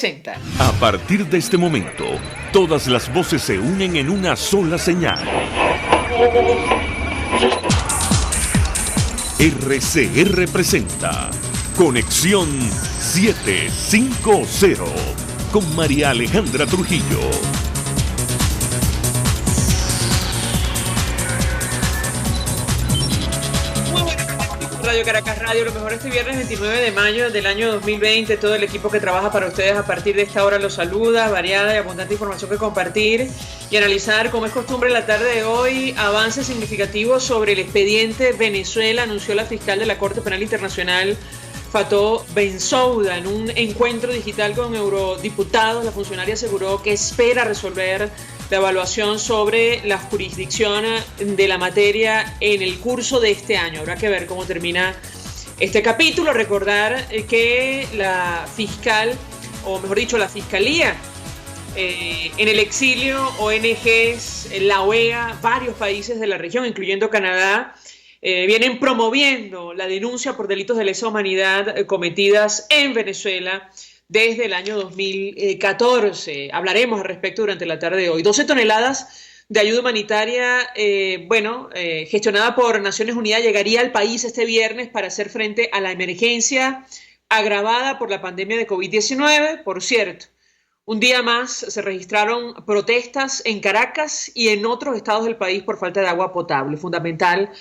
60. A partir de este momento, todas las voces se unen en una sola señal. RCR presenta Conexión 750 con María Alejandra Trujillo. Radio Caracas Radio, lo mejor este viernes 29 de mayo del año 2020. Todo el equipo que trabaja para ustedes a partir de esta hora los saluda. Variada y abundante información que compartir y analizar, como es costumbre en la tarde de hoy. Avances significativos sobre el expediente Venezuela, anunció la fiscal de la Corte Penal Internacional, Fatou Bensouda, en un encuentro digital con eurodiputados. La funcionaria aseguró que espera resolver la evaluación sobre la jurisdicción de la materia en el curso de este año. Habrá que ver cómo termina este capítulo. Recordar que la fiscal, o mejor dicho, la fiscalía, en el exilio, ONGs, la OEA, varios países de la región, incluyendo Canadá, vienen promoviendo la denuncia por delitos de lesa humanidad cometidas en Venezuela desde el año 2014. Hablaremos al respecto durante la tarde de hoy. 12 toneladas de ayuda humanitaria, gestionada por Naciones Unidas, llegaría al país este viernes para hacer frente a la emergencia agravada por la pandemia de COVID-19. Por cierto, un día más se registraron protestas en Caracas y en otros estados del país por falta de agua potable, fundamental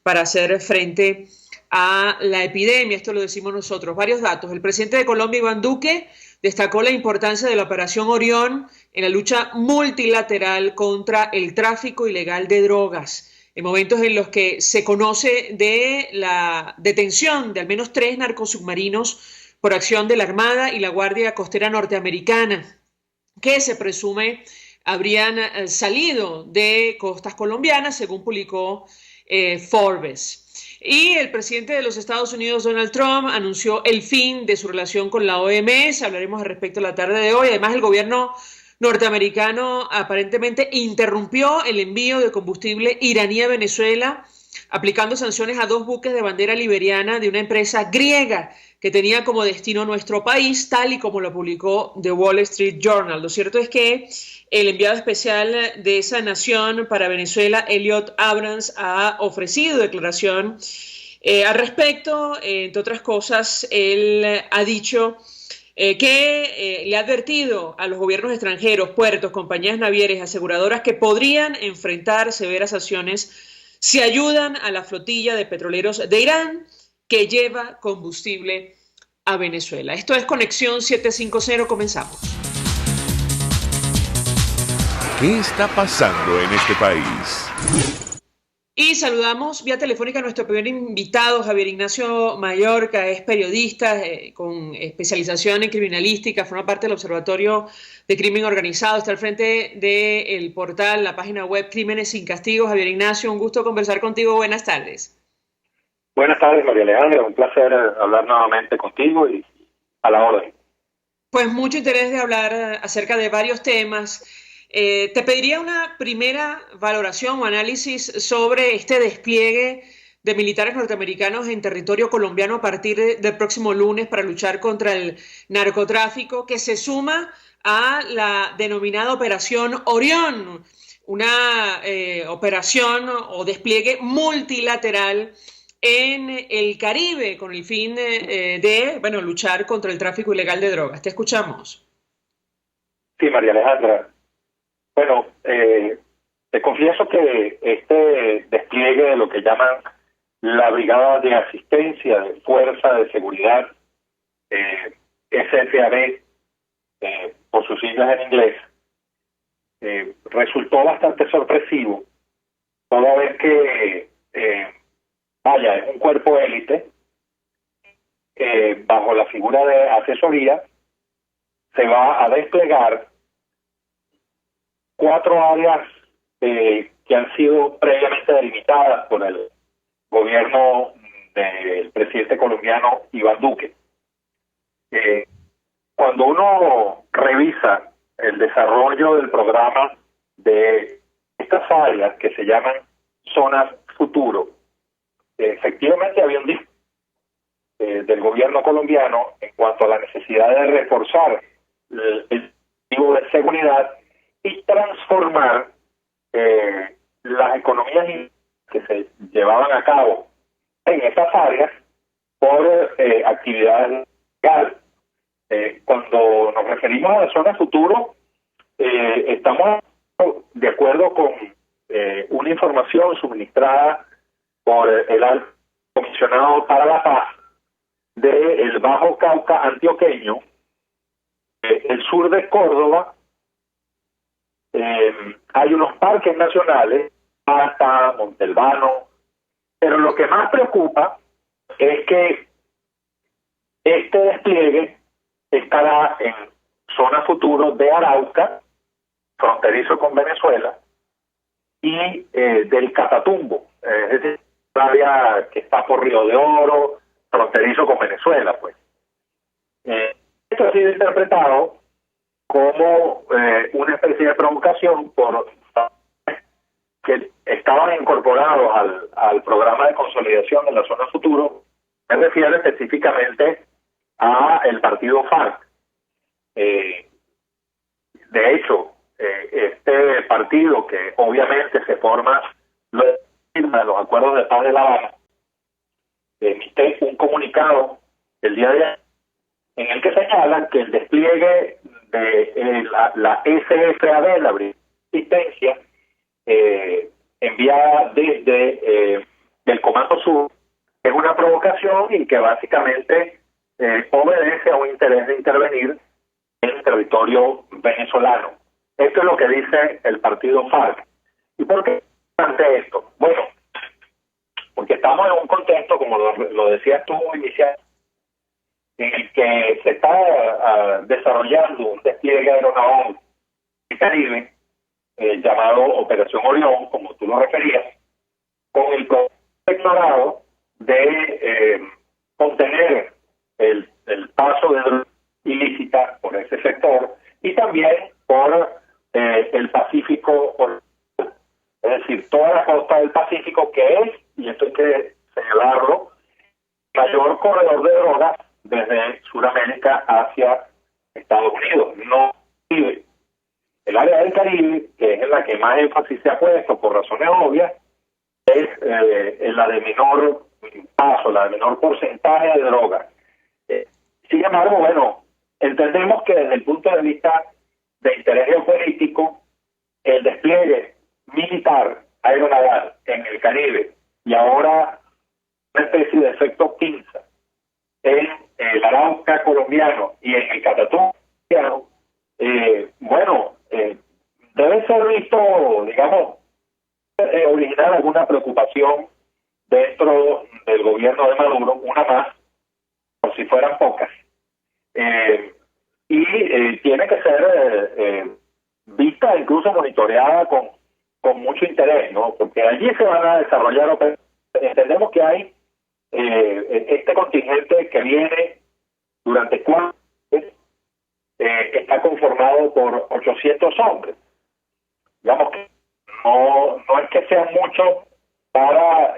para hacer frente a la epidemia. Esto lo decimos nosotros. Varios datos. El presidente de Colombia, Iván Duque, destacó la importancia de la Operación Orión en la lucha multilateral contra el tráfico ilegal de drogas, en momentos en los que se conoce de la detención de al menos 3 narcosubmarinos por acción de la Armada y la Guardia Costera norteamericana, que se presume habrían salido de costas colombianas, según publicó Forbes. Y el presidente de los Estados Unidos, Donald Trump, anunció el fin de su relación con la OMS. Hablaremos al respecto la tarde de hoy. Además, el gobierno norteamericano aparentemente interrumpió el envío de combustible iraní a Venezuela, aplicando sanciones a 2 buques de bandera liberiana de una empresa griega que tenía como destino nuestro país, tal y como lo publicó The Wall Street Journal. Lo cierto es que el enviado especial de esa nación para Venezuela, Elliot Abrams, ha ofrecido declaración al respecto. Entre otras cosas, él ha dicho que le ha advertido a los gobiernos extranjeros, puertos, compañías navieras, aseguradoras que podrían enfrentar severas sanciones si ayudan a la flotilla de petroleros de Irán que lleva combustible a Venezuela. Esto es Conexión 750, comenzamos. ¿Qué está pasando en este país? Y saludamos vía telefónica a nuestro primer invitado, Javier Ignacio Mallorca. Es periodista con especialización en criminalística, forma parte del Observatorio de Crimen Organizado, está al frente del portal, la página web Crímenes sin Castigo. Javier Ignacio, un gusto conversar contigo. Buenas tardes. Buenas tardes, María Alejandra. Un placer hablar nuevamente contigo y a la orden. Pues mucho interés de hablar acerca de varios temas. Te pediría una primera valoración o análisis sobre este despliegue de militares norteamericanos en territorio colombiano a partir del próximo lunes para luchar contra el narcotráfico, que se suma a la denominada Operación Orión, una operación o despliegue multilateral en el Caribe con el fin de luchar contra el tráfico ilegal de drogas. Te escuchamos. Sí, María Alejandra. Bueno, te confieso que este despliegue de lo que llaman la Brigada de Asistencia de Fuerza de Seguridad, SFAB, por sus siglas en inglés, resultó bastante sorpresivo, toda vez que, es un cuerpo élite, bajo la figura de asesoría, se va a desplegar 4 áreas que han sido previamente delimitadas por el gobierno del presidente colombiano Iván Duque. Cuando uno revisa el desarrollo del programa de estas áreas que se llaman zonas futuro, efectivamente había un discurso del gobierno colombiano en cuanto a la necesidad de reforzar el tipo de seguridad y transformar las economías que se llevaban a cabo en esas áreas por actividades legales. Cuando nos referimos a la zona futuro, estamos de acuerdo con una información suministrada por el alto comisionado para la paz del Bajo Cauca antioqueño, el sur de Córdoba. Hay unos parques nacionales, hasta Montalbano, pero lo que más preocupa es que este despliegue estará en zona futuro de Arauca, fronterizo con Venezuela, y del Catatumbo, es decir, el área que está por Río de Oro, fronterizo con Venezuela, pues. Esto ha sido interpretado como una especie de provocación por que estaban incorporados al programa de consolidación de la zona futuro. Me refiero específicamente a el partido FARC. De hecho, este partido, que obviamente se forma de los acuerdos de paz de La Habana, emite un comunicado el día de ayer en el que señalan que el despliegue de la SFAD, la Brigada de Asistencia, enviada desde el Comando Sur, es una provocación y que básicamente obedece a un interés de intervenir en el territorio venezolano. Esto es lo que dice el partido FARC. ¿Y por qué ante esto? Bueno, porque estamos en un contexto, como lo decías tú inicialmente, en el que se está desarrollando un despliegue aeronaval en el Caribe, llamado Operación Orión, como tú lo referías, con el declarado de contener el paso de drogas ilícita por ese sector y también por el Pacífico Oriental. Es decir, toda la costa del Pacífico, que es, y esto hay que señalarlo, el mayor corredor de drogas desde Sudamérica hacia Estados Unidos. No Caribe. El área del Caribe, que es en la que más énfasis se ha puesto por razones obvias, es la de menor paso, la de menor porcentaje de drogas. Sin embargo, bueno, entendemos que desde el punto de vista de interés geopolítico, el despliegue militar aeronaval en el Caribe y ahora una especie de efecto pinza en el Arauca colombiano y en el Catatumbo colombiano, debe ser visto, digamos, originar alguna preocupación dentro del gobierno de Maduro, una más, por si fueran pocas, y tiene que ser vista, incluso monitoreada con mucho interés, ¿no? Porque allí se van a desarrollar operaciones. Entendemos que hay este contingente que viene durante 4 meses, está conformado por 800 hombres. Digamos que no es que sean muchos para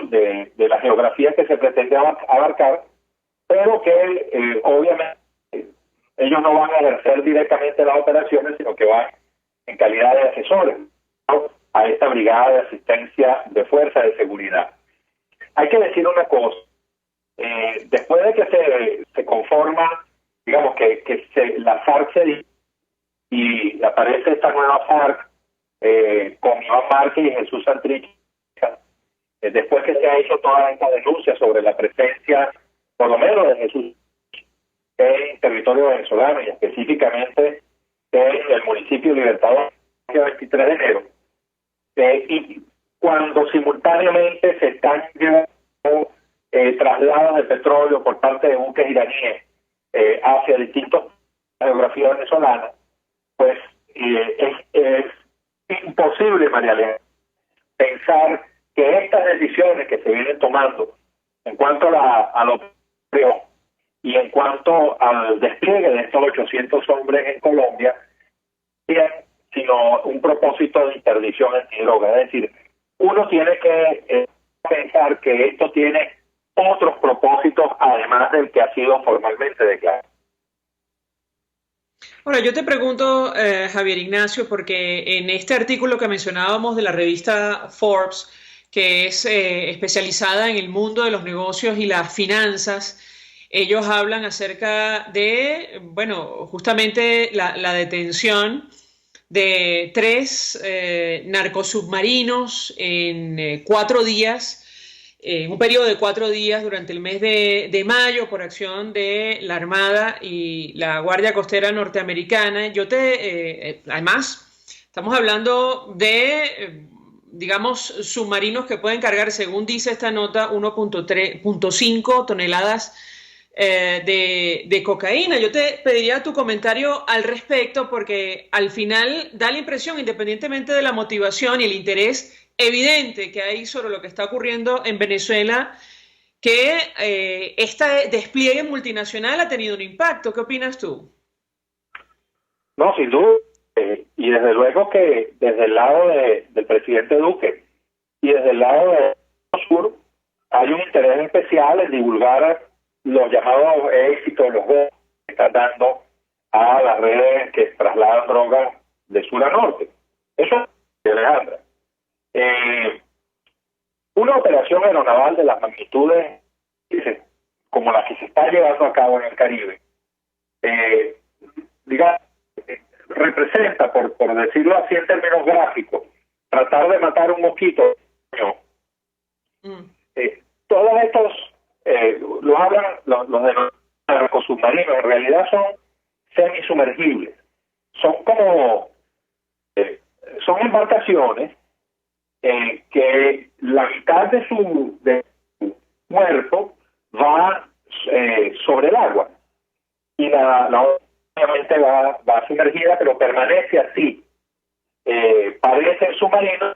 de la geografía que se pretende abarcar, pero que obviamente ellos no van a ejercer directamente las operaciones, sino que van en calidad de asesores, ¿no?, a esta brigada de asistencia de fuerza de seguridad. Hay que decir una cosa, después de que se conforma, digamos que la FARC y aparece esta nueva FARC con Iván Márquez y Jesús Santrich, después que se ha hecho toda esta denuncia sobre la presencia, por lo menos de Jesús, en territorio venezolano y específicamente en el municipio de Libertador, el 23 de enero, y cuando simultáneamente se están llevando traslados de petróleo por parte de buques iraníes hacia distintos geografías venezolanas, pues es imposible, María Elena, pensar que estas decisiones que se vienen tomando en cuanto a la operación y en cuanto al despliegue de estos 800 hombres en Colombia, sino un propósito de interdicción antidroga. Es decir, uno tiene que pensar que esto tiene otros propósitos además del que ha sido formalmente declarado. Ahora, yo te pregunto, Javier Ignacio, porque en este artículo que mencionábamos de la revista Forbes, que es especializada en el mundo de los negocios y las finanzas, ellos hablan acerca de, bueno, justamente la detención de tres narcosubmarinos en 4 días, en un periodo de 4 días durante el mes de mayo por acción de la Armada y la Guardia Costera norteamericana. Además, estamos hablando de, digamos, submarinos que pueden cargar, según dice esta nota, 1.5 toneladas de cocaína. Yo te pediría tu comentario al respecto porque al final da la impresión, independientemente de la motivación y el interés evidente que hay sobre lo que está ocurriendo en Venezuela, que este despliegue multinacional ha tenido un impacto. ¿Qué opinas tú? No, sin duda, y desde luego que desde el lado del presidente Duque y desde el lado del sur hay un interés especial en divulgar los llamados éxitos, los goles que están dando a las redes que trasladan drogas de sur a norte. Eso es, Alejandra. Una operación aeronaval de las magnitudes como la que se está llevando a cabo en el Caribe, digamos, representa, por decirlo así en términos gráficos, tratar de matar un mosquito. Todos estos, los hablan los de los narcosubmarinos, en realidad son semisumergibles. Son como, son embarcaciones que la mitad de su cuerpo va sobre el agua y la obviamente va sumergida, pero permanece así. Parece submarino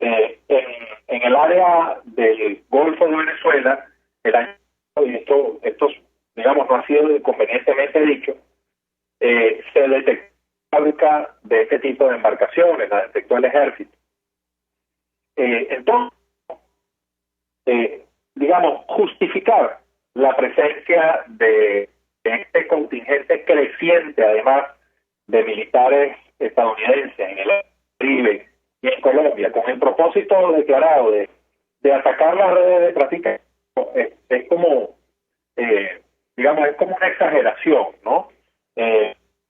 en el área del Golfo de Venezuela. El año, y esto digamos no ha sido convenientemente dicho, se detectó la fábrica de este tipo de embarcaciones, la detectó el ejército. Entonces, digamos, justificar la presencia de este contingente creciente, además de militares estadounidenses en el Caribe y en Colombia, con el propósito declarado de atacar las redes de traficantes, es como, digamos, es como una exageración, ¿no?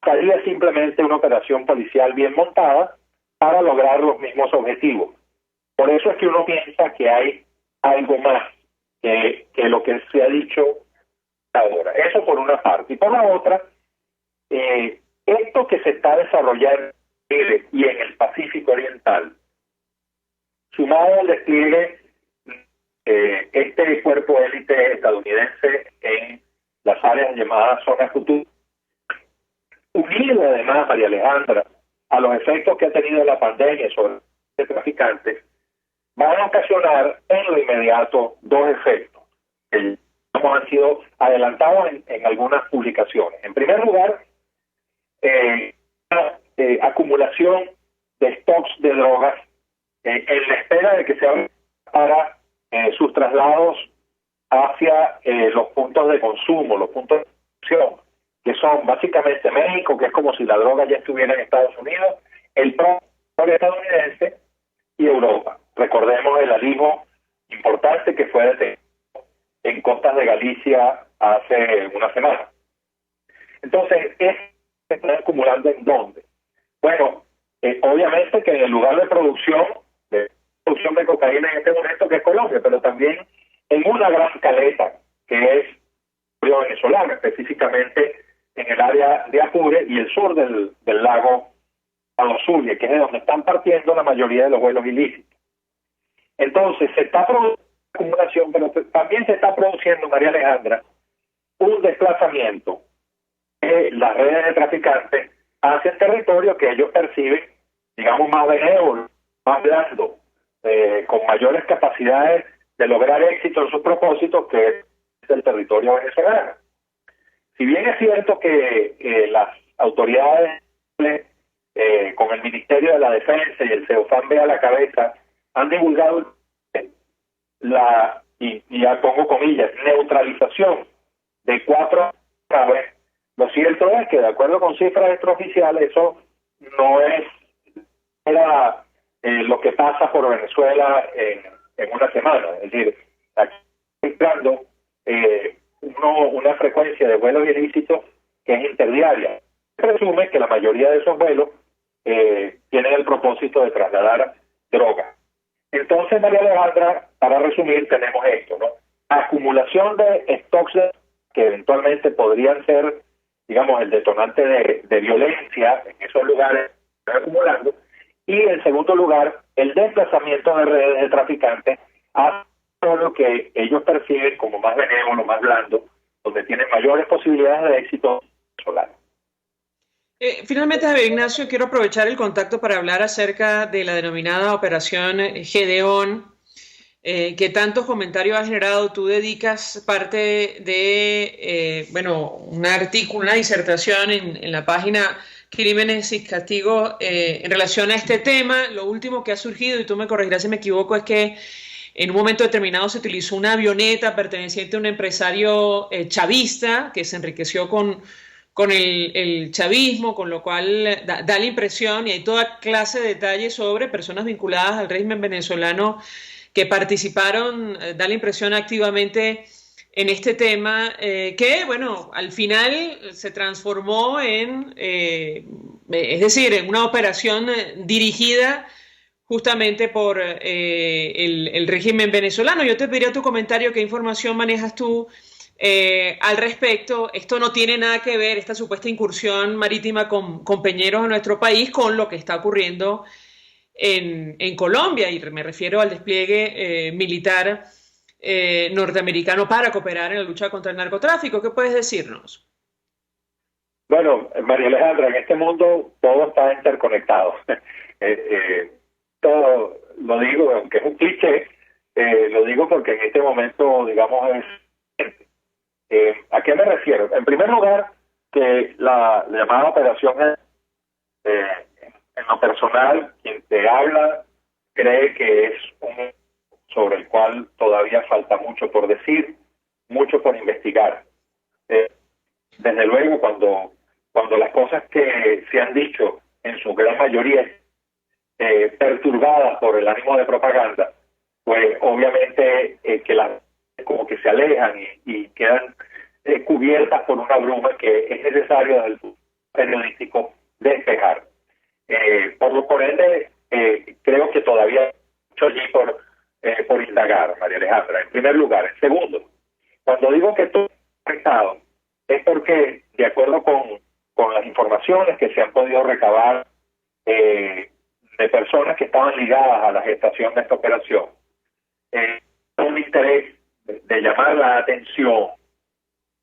Sería simplemente una operación policial bien montada para lograr los mismos objetivos. Por eso es que uno piensa que hay algo más que lo que se ha dicho ahora. Eso por una parte. Y por la otra, esto que se está desarrollando y en el Pacífico Oriental, sumado al despliegue este cuerpo élite estadounidense en las áreas llamadas zonas futuras, unido además, María Alejandra, a los efectos que ha tenido la pandemia sobre los traficantes, van a ocasionar en lo inmediato dos efectos que han sido adelantados en algunas publicaciones. En primer lugar, acumulación de stocks de drogas en la espera de que se abran para sus traslados hacia los puntos de consumo, los puntos de producción, que son básicamente México, que es como si la droga ya estuviera en Estados Unidos, el propio estadounidense y Europa. Recordemos el alijo importante que fue detenido en costas de Galicia hace una semana. Entonces, se está acumulando ¿en dónde? Bueno, obviamente que en el lugar de producción de cocaína en este momento, que es Colombia, pero también en una gran caleta, que es río venezolano, específicamente en el área de Apure y el sur del lago Zulia, que es de donde están partiendo la mayoría de los vuelos ilícitos. Entonces, se está produciendo acumulación, pero también se está produciendo, María Alejandra, un desplazamiento de las redes de traficantes hacia el territorio que ellos perciben, digamos, más benévolo, más blando, con mayores capacidades de lograr éxito en sus propósitos, que es el territorio venezolano. Si bien es cierto que las autoridades, con el Ministerio de la Defensa y el CEOFAM a la cabeza, han divulgado y ya pongo comillas, neutralización de 4 aeronaves, lo cierto es que de acuerdo con cifras extraoficiales eso no era lo que pasa por Venezuela en una semana. Es decir, aquí entrando una frecuencia de vuelos ilícitos que es interdiaria. Se presume que la mayoría de esos vuelos tienen el propósito de trasladar droga. Entonces, María Alejandra, para resumir, tenemos esto, ¿no? Acumulación de stocks que eventualmente podrían ser, digamos, el detonante de violencia en esos lugares que están acumulando. Y en segundo lugar, el desplazamiento de redes de traficantes a todo lo que ellos perciben como más benévolo, más blando, donde tienen mayores posibilidades de éxito solar. Finalmente, Javier Ignacio, quiero aprovechar el contacto para hablar acerca de la denominada Operación Gedeón, que tantos comentarios ha generado. Tú dedicas parte de, un artículo, una disertación en la página Crímenes y Castigos en relación a este tema. Lo último que ha surgido, y tú me corregirás si me equivoco, es que en un momento determinado se utilizó una avioneta perteneciente a un empresario chavista que se enriqueció con el chavismo, con lo cual da la impresión, y hay toda clase de detalles sobre personas vinculadas al régimen venezolano que participaron, da la impresión activamente en este tema, que, bueno, al final se transformó en una operación dirigida justamente por el régimen venezolano. Yo te pediría tu comentario, qué información manejas tú al respecto. Esto no tiene nada que ver, esta supuesta incursión marítima con peñeros a nuestro país, con lo que está ocurriendo en Colombia, y me refiero al despliegue militar norteamericano para cooperar en la lucha contra el narcotráfico. ¿Qué puedes decirnos? Bueno, María Alejandra, en este mundo todo está interconectado. Todo, lo digo, aunque es un cliché, lo digo porque en este momento, digamos, ¿a qué me refiero? En primer lugar, que la llamada operación en lo personal, quien te habla cree que es un sobre el cual todavía falta mucho por decir, mucho por investigar. Desde luego, cuando las cosas que se han dicho en su gran mayoría perturbadas por el ánimo de propaganda, pues obviamente que las como que se alejan y quedan cubiertas por una bruma que es necesario desde el punto periodístico despejar. Por ende, creo que todavía hay mucho allí por indagar, María Alejandra, en primer lugar. En segundo, cuando digo que todo está afectado, es porque, de acuerdo con las informaciones que se han podido recabar de personas que estaban ligadas a la gestación de esta operación, un interés de llamar la atención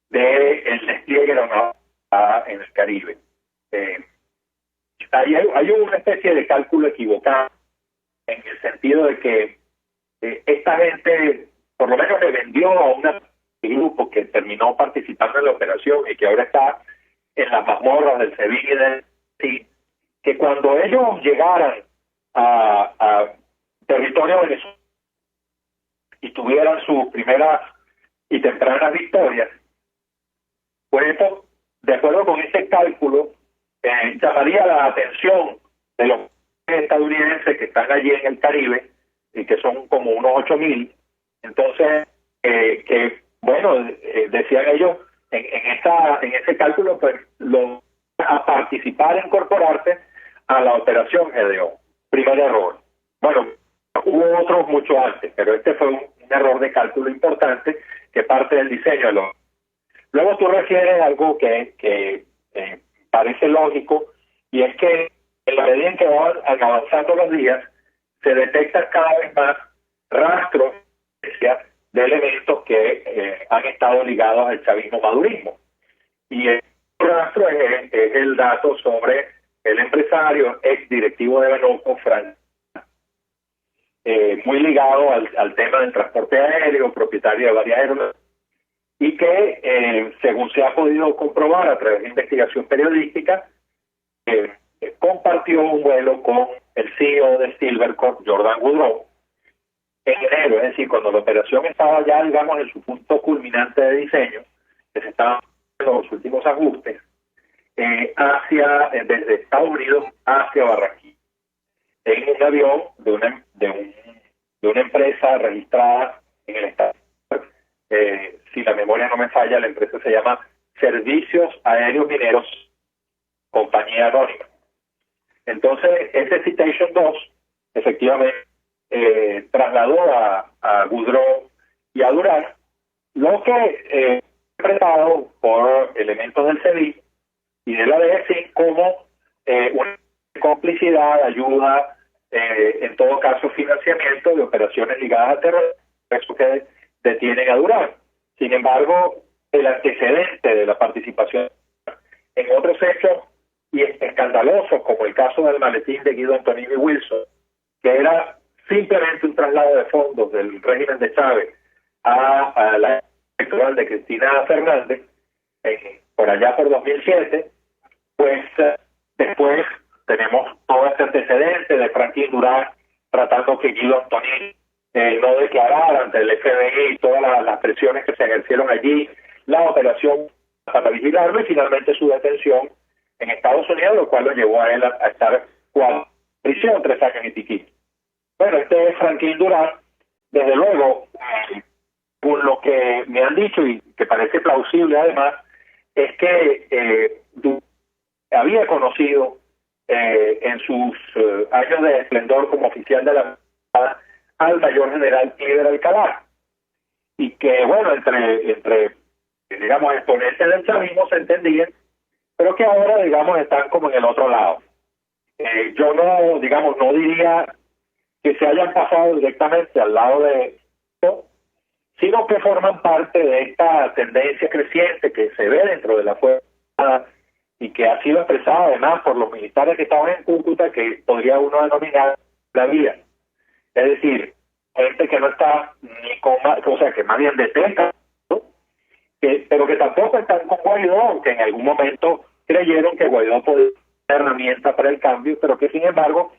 del despliegue aeronáutico en el Caribe. Hay una especie de cálculo equivocado en el sentido de que esta gente por lo menos le vendió a un grupo que terminó participando en la operación y que ahora está en las mazmorras del Sevilla y del sí, que cuando ellos llegaran a territorio venezolano y tuvieran sus primeras y tempranas victorias, pues esto, de acuerdo con este cálculo, llamaría la atención de los estadounidenses que están allí en el Caribe y que son como unos 8,000. Entonces, decían ellos en ese cálculo, pues a participar, a incorporarse a la operación Gedeón. Primer error. Bueno, hubo otros mucho antes, pero este fue un error de cálculo importante que parte del diseño. Luego tú refieres algo que parece lógico, y es que en la medida en que van avanzando los días, se detectan cada vez más rastros de elementos que han estado ligados al chavismo-madurismo. Y el rastro es el dato sobre el empresario, ex directivo de Banoco, Frank, muy ligado al tema del transporte aéreo, propietario de varias aeronaves, y que, según se ha podido comprobar a través de investigación periodística, compartió un vuelo con el CEO de Silvercorp, Jordan Woodrow, en enero, es decir, cuando la operación estaba ya, digamos, en su punto culminante de diseño, que se estaban haciendo los últimos ajustes, desde Estados Unidos hacia Barranquilla, en un avión de una empresa registrada en el estado. Si la memoria no me falla, la empresa se llama Servicios Aéreos Mineros, Compañía Anónima. Entonces, ese Citation 2, efectivamente, trasladó a Goudreau y a Durán, lo que interpretado por elementos del CEDI y de la DGCIN como una complicidad, ayuda, en todo caso financiamiento de operaciones ligadas a terrorismo, eso que detienen a Durán. Sin embargo, el antecedente de la participación en otros hechos y escandalosos, como el caso del maletín de Guido Antonini Wilson, que era simplemente un traslado de fondos del régimen de Chávez a la electoral de Cristina Fernández, por allá por 2007, pues después tenemos todo este antecedente de Franklin Durán tratando que Guido Antonini no declarara ante el FBI y todas las presiones que se ejercieron allí, la operación para vigilarlo y finalmente su detención en Estados Unidos, lo cual lo llevó a él a estar en prisión 3 años y piquito. Bueno, este es Franklin Durán. Desde luego, por lo que me han dicho y que parece plausible además, es que había conocido en sus años de esplendor como oficial de la Armada al mayor general Cliver Alcalá, y que, bueno, entre digamos, exponentes del chavismo se entendían, pero que ahora, digamos, están como en el otro lado. Yo no diría que se hayan pasado directamente al lado de esto, sino que forman parte de esta tendencia creciente que se ve dentro de la Fuerza Armada y que ha sido expresada además por los militares que estaban en Cúcuta, que podría uno denominar la vía. Es decir, gente que no está ni con más, o sea, que más bien detesta, ¿no? Pero que tampoco están con Guaidó, aunque en algún momento creyeron que Guaidó podía ser una herramienta para el cambio, pero que sin embargo,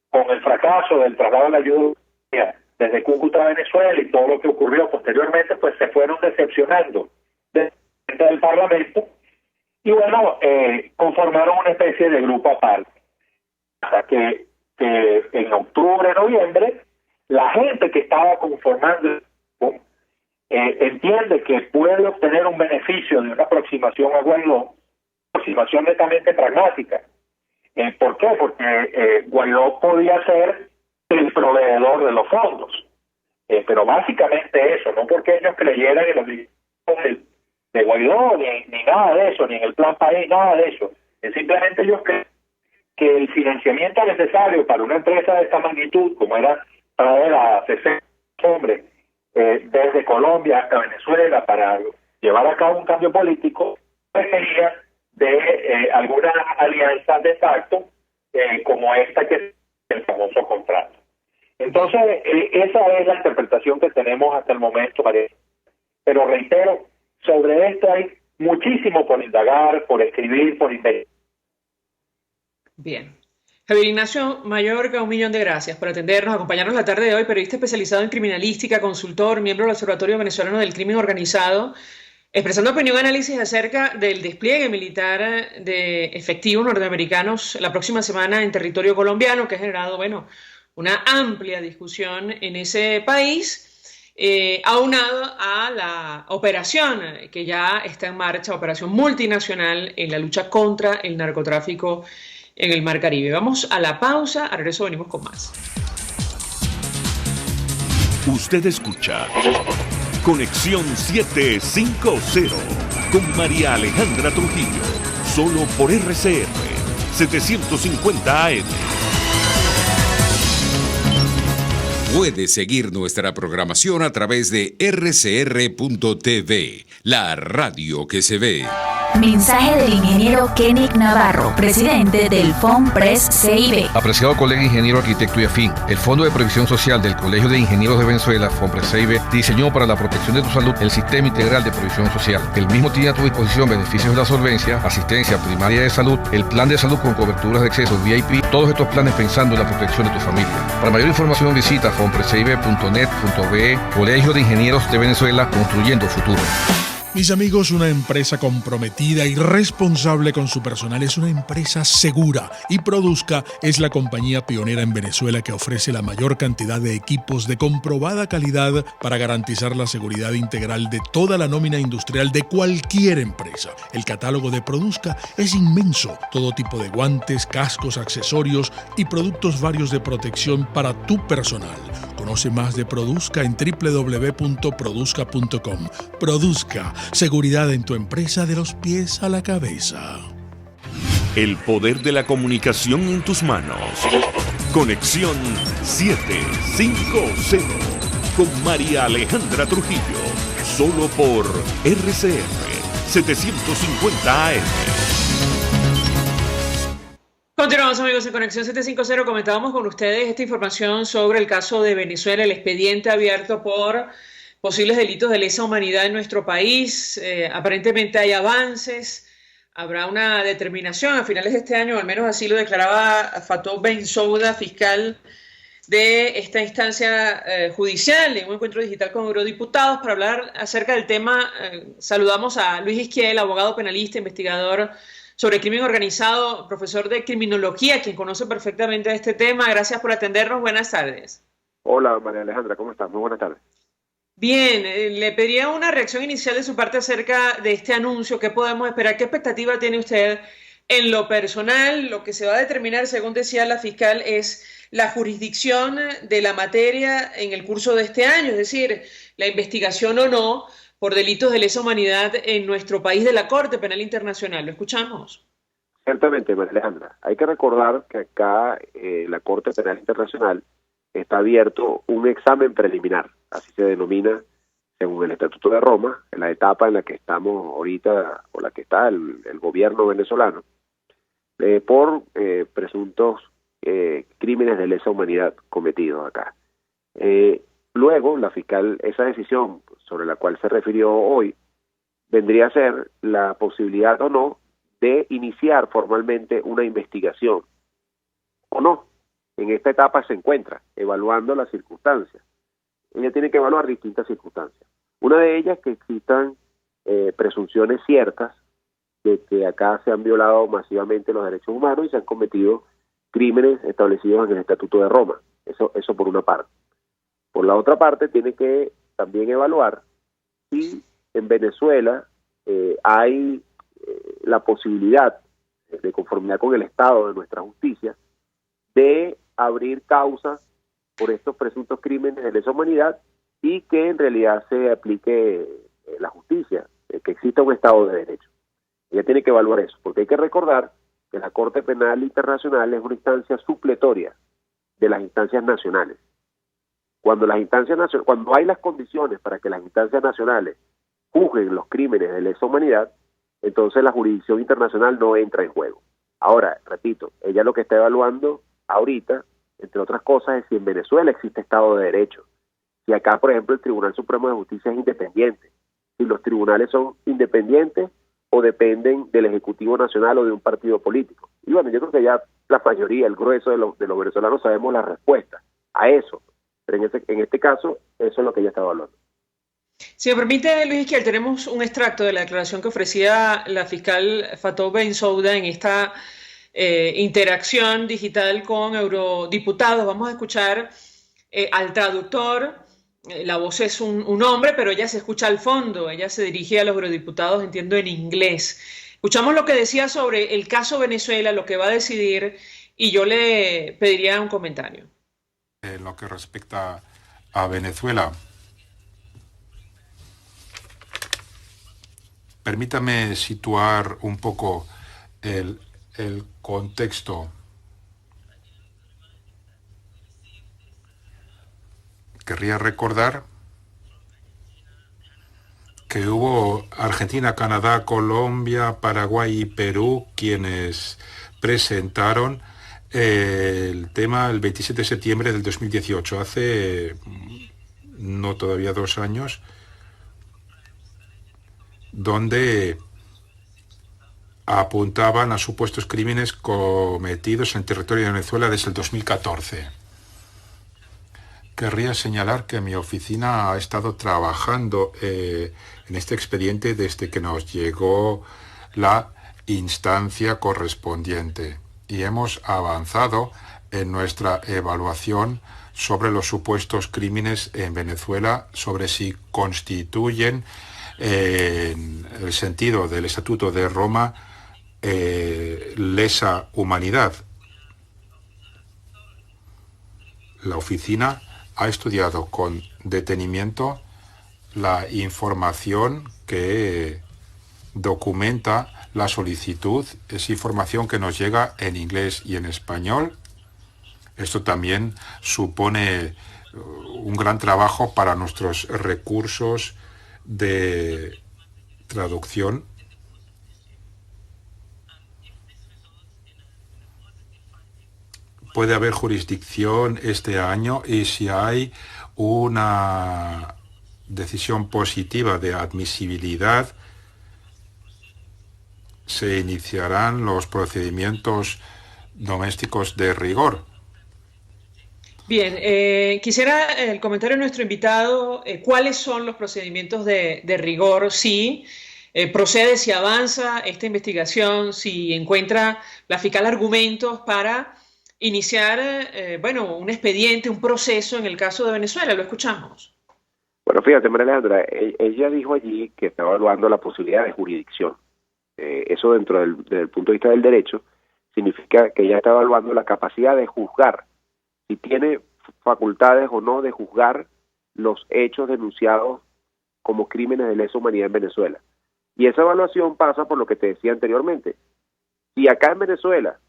con el fracaso del traslado de la ayuda desde Cúcuta a Venezuela y todo lo que ocurrió posteriormente, pues se fueron decepcionando del Parlamento y bueno, conformaron una especie de grupo aparte. Hasta que en octubre, noviembre, la gente que estaba conformando entiende que puede obtener un beneficio de una aproximación a Guaidó, aproximación netamente pragmática. ¿Por qué? Porque Guaidó podía ser el proveedor de los fondos, pero básicamente eso, no porque ellos creyeran en los dirigentes de Guaidó, ni nada de eso, ni en el plan país, nada de eso. Es simplemente ellos creen que el financiamiento necesario para una empresa de esta magnitud, como era traer a 60 hombres desde Colombia hasta Venezuela para llevar a cabo un cambio político, requería de alguna alianza de facto como esta que es el famoso contrato. Entonces, esa es la interpretación que tenemos hasta el momento, María. Pero reitero, sobre esto hay muchísimo por indagar, por escribir, por investigar. Bien. Javier Ignacio Mayorga, 1.000.000 de gracias por atendernos, acompañarnos la tarde de hoy, periodista especializado en criminalística, consultor, miembro del Observatorio Venezolano del Crimen Organizado, expresando opinión y análisis acerca del despliegue militar de efectivos norteamericanos la próxima semana en territorio colombiano, que ha generado, bueno, una amplia discusión en ese país, aunado a la operación que ya está en marcha, operación multinacional en la lucha contra el narcotráfico en el Mar Caribe. Vamos a la pausa, al regreso venimos con más. Usted escucha Conexión 750 con María Alejandra Trujillo, solo por RCR 750 AM. Puede seguir nuestra programación a través de rcr.tv, la radio que se ve. Mensaje del ingeniero Kenick Navarro, presidente del FOMPRES CIB. Apreciado colega ingeniero, arquitecto y afín, el Fondo de Previsión Social del Colegio de Ingenieros de Venezuela, FOMPRES CIB, diseñó para la protección de tu salud el Sistema Integral de Previsión Social. El mismo tiene a tu disposición beneficios de la solvencia, asistencia primaria de salud, el plan de salud con coberturas de acceso VIP, todos estos planes pensando en la protección de tu familia. Para mayor información visita fomprescib.net.be, Colegio de Ingenieros de Venezuela, construyendo futuro. Mis amigos, una empresa comprometida y responsable con su personal es una empresa segura, y Produzca es la compañía pionera en Venezuela que ofrece la mayor cantidad de equipos de comprobada calidad para garantizar la seguridad integral de toda la nómina industrial de cualquier empresa. El catálogo de Produzca es inmenso, todo tipo de guantes, cascos, accesorios y productos varios de protección para tu personal. Conoce más de Produzca en www.produzca.com. Produzca, seguridad en tu empresa de los pies a la cabeza. El poder de la comunicación en tus manos. Conexión 750 con María Alejandra Trujillo. Solo por RCR 750 AM. Continuamos, amigos, en Conexión 750. Comentábamos con ustedes esta información sobre el caso de Venezuela, el expediente abierto por posibles delitos de lesa humanidad en nuestro país. Aparentemente hay avances. Habrá una determinación a finales de este año, al menos así lo declaraba Fatou Bensouda, fiscal de esta instancia judicial, en un encuentro digital con eurodiputados para hablar acerca del tema. Saludamos a Luis Izquiel, abogado penalista, investigador sobre crimen organizado, profesor de criminología, quien conoce perfectamente este tema. Gracias por atendernos. Buenas tardes. Hola, María Alejandra, ¿cómo estás? Muy buenas tardes. Bien, le pediría una reacción inicial de su parte acerca de este anuncio. ¿Qué podemos esperar? ¿Qué expectativa tiene usted en lo personal? Lo que se va a determinar, según decía la fiscal, es la jurisdicción de la materia en el curso de este año, es decir, la investigación o no por delitos de lesa humanidad en nuestro país de la Corte Penal Internacional. ¿Lo escuchamos? Ciertamente, María Alejandra. Hay que recordar que acá la Corte Penal Internacional está abierto un examen preliminar, así se denomina según el Estatuto de Roma, en la etapa en la que estamos ahorita, o la que está el gobierno venezolano, por presuntos crímenes de lesa humanidad cometidos acá. Luego, la fiscal, esa decisión sobre la cual se refirió hoy, vendría a ser la posibilidad o no de iniciar formalmente una investigación, o no. En esta etapa se encuentra evaluando las circunstancias. Ella tiene que evaluar distintas circunstancias. Una de ellas que existan presunciones ciertas de que acá se han violado masivamente los derechos humanos y se han cometido crímenes establecidos en el Estatuto de Roma. Eso por una parte. Por la otra parte, tiene que también evaluar si en Venezuela hay la posibilidad, de conformidad con el estado de nuestra justicia, de abrir causas por estos presuntos crímenes de lesa humanidad y que en realidad se aplique la justicia, que exista un estado de derecho. Ella tiene que evaluar eso, porque hay que recordar que la Corte Penal Internacional es una instancia supletoria de las instancias nacionales. Cuando hay las condiciones para que las instancias nacionales juzguen los crímenes de lesa humanidad, entonces la jurisdicción internacional no entra en juego. Ahora, repito, ella lo que está evaluando ahorita, entre otras cosas, es si en Venezuela existe Estado de Derecho. Si acá, por ejemplo, el Tribunal Supremo de Justicia es independiente, si los tribunales son independientes o dependen del Ejecutivo Nacional o de un partido político. Y bueno, yo creo que ya la mayoría, el grueso de los venezolanos sabemos la respuesta a eso. Pero en este caso, eso es lo que ella está evaluando. Si me permite, Luis Izquiel, tenemos un extracto de la declaración que ofrecía la fiscal Fatou Bensouda en esta interacción digital con eurodiputados. Vamos a escuchar al traductor. La voz es un hombre, pero ella se escucha al fondo. Ella se dirige a los eurodiputados, entiendo, en inglés. Escuchamos lo que decía sobre el caso Venezuela, lo que va a decidir, y yo le pediría un comentario. En lo que respecta a Venezuela, permítame situar un poco el contexto. Querría recordar que hubo Argentina, Canadá, Colombia, Paraguay y Perú quienes presentaron el tema el 27 de septiembre del 2018, hace no todavía 2 años, donde apuntaban a supuestos crímenes cometidos en el territorio de Venezuela desde el 2014. Querría señalar que mi oficina ha estado trabajando en este expediente desde que nos llegó la instancia correspondiente y hemos avanzado en nuestra evaluación sobre los supuestos crímenes en Venezuela, sobre si constituyen, en el sentido del Estatuto de Roma, lesa humanidad. La oficina ha estudiado con detenimiento la información que documenta la solicitud. Es información que nos llega en inglés y en español. Esto también supone un gran trabajo para nuestros recursos de traducción. Puede haber jurisdicción este año y si hay una decisión positiva de admisibilidad, se iniciarán los procedimientos domésticos de rigor. Bien, quisiera el comentario de nuestro invitado, ¿cuáles son los procedimientos de rigor? Si procede, si avanza esta investigación, si encuentra la fiscal argumentos para iniciar, un expediente, un proceso en el caso de Venezuela. Lo escuchamos. Bueno, fíjate, María Alejandra, ella dijo allí que está evaluando la posibilidad de jurisdicción. Eso dentro del punto de vista del derecho significa que ella está evaluando la capacidad de juzgar, si tiene facultades o no de juzgar los hechos denunciados como crímenes de lesa humanidad en Venezuela. Y esa evaluación pasa por lo que te decía anteriormente. Si acá en Venezuela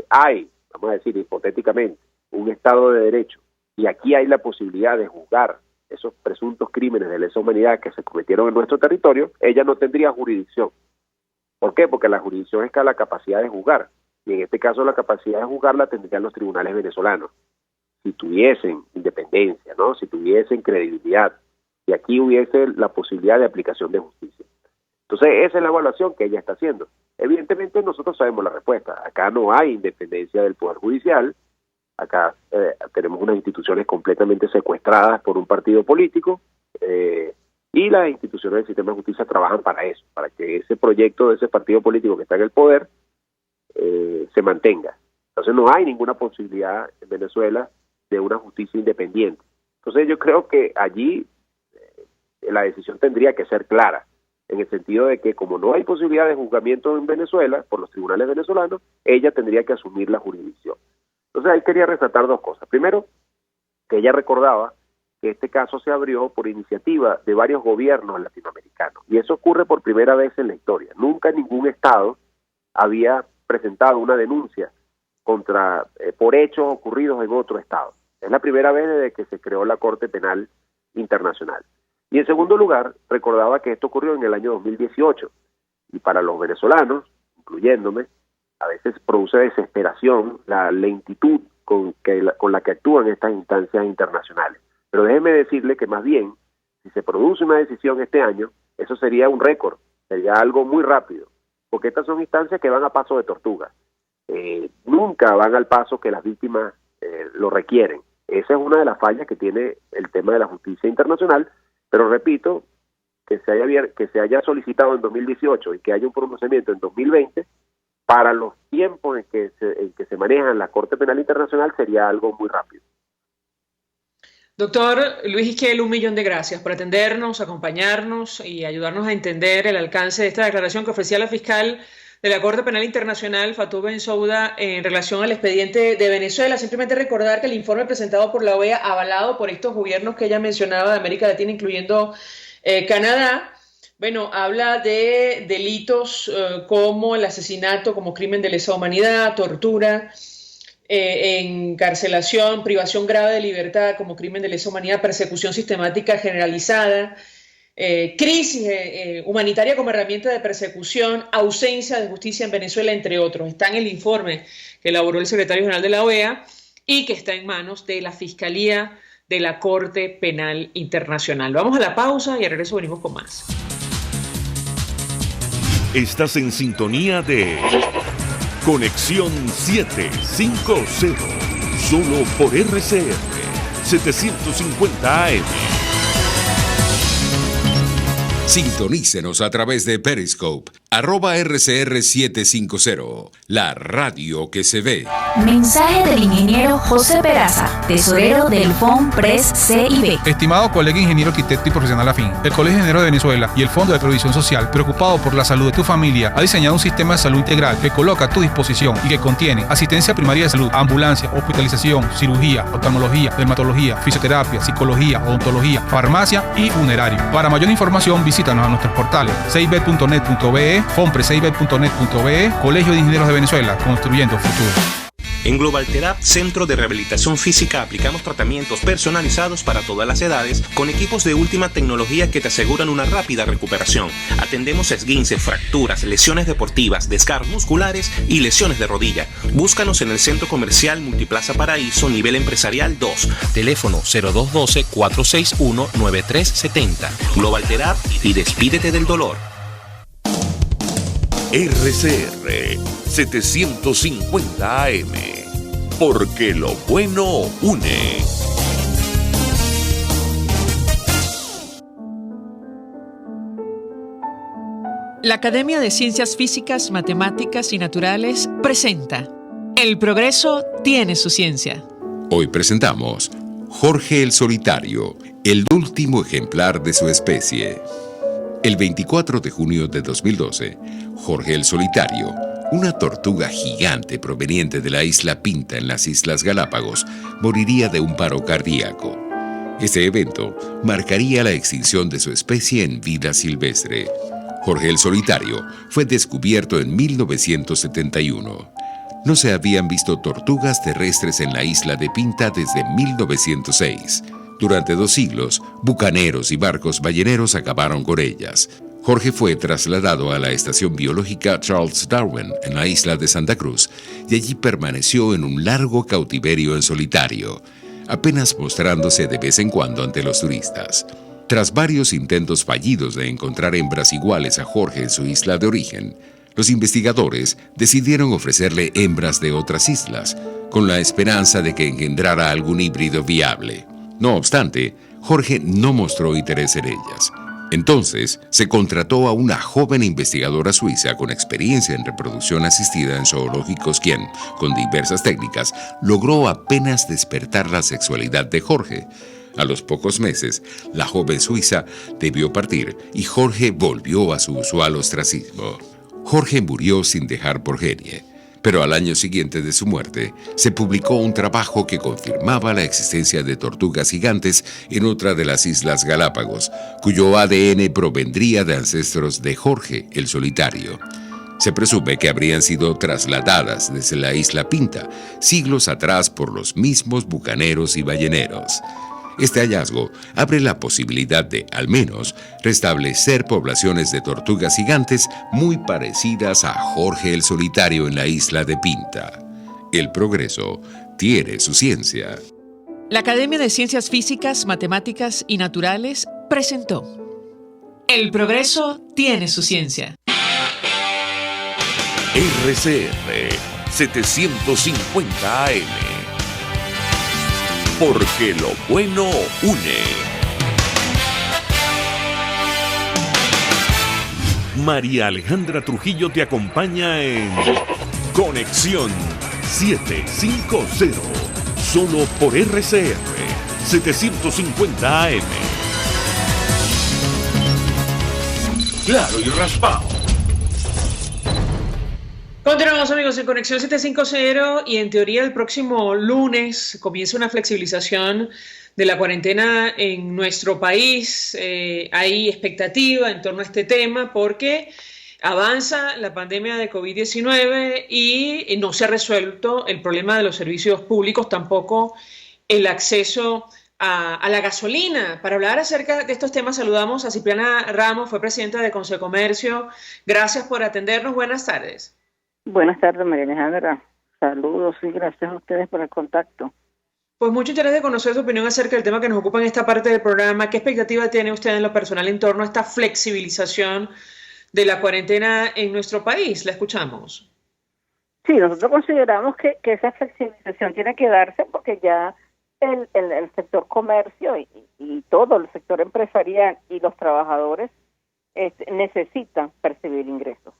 hay, vamos a decir hipotéticamente, un Estado de Derecho, y aquí hay la posibilidad de juzgar esos presuntos crímenes de lesa humanidad que se cometieron en nuestro territorio, ella no tendría jurisdicción. ¿Por qué? Porque la jurisdicción es la capacidad de juzgar, y en este caso la capacidad de juzgar la tendrían los tribunales venezolanos, si tuviesen independencia, ¿no? Si tuviesen credibilidad, y aquí hubiese la posibilidad de aplicación de justicia. Entonces, esa es la evaluación que ella está haciendo. Evidentemente, nosotros sabemos la respuesta. Acá no hay independencia del Poder Judicial. Acá tenemos unas instituciones completamente secuestradas por un partido político y las instituciones del sistema de justicia trabajan para eso, para que ese proyecto de ese partido político que está en el poder se mantenga. Entonces, no hay ninguna posibilidad en Venezuela de una justicia independiente. Entonces, yo creo que allí la decisión tendría que ser clara, en el sentido de que como no hay posibilidad de juzgamiento en Venezuela por los tribunales venezolanos, ella tendría que asumir la jurisdicción. Entonces ahí quería resaltar 2 cosas. Primero, que ella recordaba que este caso se abrió por iniciativa de varios gobiernos latinoamericanos, y eso ocurre por primera vez en la historia. Nunca ningún Estado había presentado una denuncia por hechos ocurridos en otro Estado. Es la primera vez desde que se creó la Corte Penal Internacional. Y en segundo lugar, recordaba que esto ocurrió en el año 2018, y para los venezolanos, incluyéndome, a veces produce desesperación la lentitud con la que actúan estas instancias internacionales. Pero déjeme decirle que más bien, si se produce una decisión este año, eso sería un récord, sería algo muy rápido, porque estas son instancias que van a paso de tortuga. Nunca van al paso que las víctimas lo requieren. Esa es una de las fallas que tiene el tema de la justicia internacional. Pero repito, que se haya solicitado en 2018 y que haya un pronunciamiento en 2020, para los tiempos en que se maneja en la Corte Penal Internacional sería algo muy rápido. Doctor Luis Isquiel, 1.000.000 de gracias por atendernos, acompañarnos y ayudarnos a entender el alcance de esta declaración que ofrecía la fiscal de la Corte Penal Internacional, Fatou Bensouda, en relación al expediente de Venezuela. Simplemente recordar que el informe presentado por la OEA, avalado por estos gobiernos que ella mencionaba de América Latina, incluyendo Canadá, habla de delitos como el asesinato como crimen de lesa humanidad, tortura, encarcelación, privación grave de libertad como crimen de lesa humanidad, persecución sistemática generalizada, crisis humanitaria como herramienta de persecución, ausencia de justicia en Venezuela, entre otros. Está en el informe que elaboró el secretario general de la OEA y que está en manos de la Fiscalía de la Corte Penal Internacional. Vamos a la pausa y al regreso venimos con más. Estás en sintonía de Conexión 750, solo por RCR 750 AM. Sintonícenos a través de Periscope, @RCR750, la radio que se ve. Mensaje del ingeniero José Peraza, tesorero del FOMPRES CIB. Estimado colega ingeniero, arquitecto y profesional afín, el Colegio de Ingenieros de Venezuela y el Fondo de Previsión Social, preocupado por la salud de tu familia, ha diseñado un sistema de salud integral que coloca a tu disposición y que contiene asistencia primaria de salud, ambulancia, hospitalización, cirugía, oftalmología, dermatología, fisioterapia, psicología, odontología, farmacia y funerario. Para mayor información, visítanos a nuestros portales cib.net.be, fomprescib.net.be, Colegio de Ingenieros de Venezuela, construyendo futuro. En Global Therap, Centro de Rehabilitación Física, aplicamos tratamientos personalizados para todas las edades con equipos de última tecnología que te aseguran una rápida recuperación. Atendemos esguinces, fracturas, lesiones deportivas, desgarros musculares y lesiones de rodilla. Búscanos en el Centro Comercial Multiplaza Paraíso, nivel empresarial 2. Teléfono 0212-461-9370. Global Therap y despídete del dolor. RCR 750 AM, porque lo bueno une. La Academia de Ciencias Físicas, Matemáticas y Naturales presenta El progreso tiene su ciencia. Hoy presentamos Jorge el Solitario, el último ejemplar de su especie. El 24 de junio de 2012, Jorge el Solitario, una tortuga gigante proveniente de la isla Pinta en las Islas Galápagos, moriría de un paro cardíaco. Este evento marcaría la extinción de su especie en vida silvestre. Jorge el Solitario fue descubierto en 1971. No se habían visto tortugas terrestres en la isla de Pinta desde 1906. Durante 2 siglos, bucaneros y barcos balleneros acabaron con ellas. Jorge fue trasladado a la estación biológica Charles Darwin en la isla de Santa Cruz y allí permaneció en un largo cautiverio en solitario, apenas mostrándose de vez en cuando ante los turistas. Tras varios intentos fallidos de encontrar hembras iguales a Jorge en su isla de origen, los investigadores decidieron ofrecerle hembras de otras islas, con la esperanza de que engendrara algún híbrido viable. No obstante, Jorge no mostró interés en ellas. Entonces, se contrató a una joven investigadora suiza con experiencia en reproducción asistida en zoológicos quien, con diversas técnicas, logró apenas despertar la sexualidad de Jorge. A los pocos meses, la joven suiza debió partir y Jorge volvió a su usual ostracismo. Jorge murió sin dejar progenie. Pero al año siguiente de su muerte, se publicó un trabajo que confirmaba la existencia de tortugas gigantes en otra de las Islas Galápagos, cuyo ADN provendría de ancestros de Jorge el Solitario. Se presume que habrían sido trasladadas desde la isla Pinta siglos atrás por los mismos bucaneros y balleneros. Este hallazgo abre la posibilidad de, al menos, restablecer poblaciones de tortugas gigantes muy parecidas a Jorge el Solitario en la isla de Pinta. El progreso tiene su ciencia. La Academia de Ciencias Físicas, Matemáticas y Naturales presentó El progreso tiene su ciencia. RCR 750 AM, porque lo bueno une. María Alejandra Trujillo te acompaña en Conexión 750, solo por RCR 750 AM. Claro y raspado. Continuamos, amigos, en Conexión 750 y en teoría el próximo lunes comienza una flexibilización de la cuarentena en nuestro país. Hay expectativa en torno a este tema porque avanza la pandemia de COVID-19 y no se ha resuelto el problema de los servicios públicos, tampoco el acceso a la gasolina. Para hablar acerca de estos temas saludamos a Cipriana Ramos, fue presidenta de Consecomercio. Gracias por atendernos. Buenas tardes. Buenas tardes, María Alejandra. Saludos y gracias a ustedes por el contacto. Pues mucho interés de conocer su opinión acerca del tema que nos ocupa en esta parte del programa. ¿Qué expectativa tiene usted en lo personal en torno a esta flexibilización de la cuarentena en nuestro país? La escuchamos. Sí, nosotros consideramos que esa flexibilización tiene que darse porque ya el sector comercio y todo el sector empresarial y los trabajadores necesitan percibir ingresos.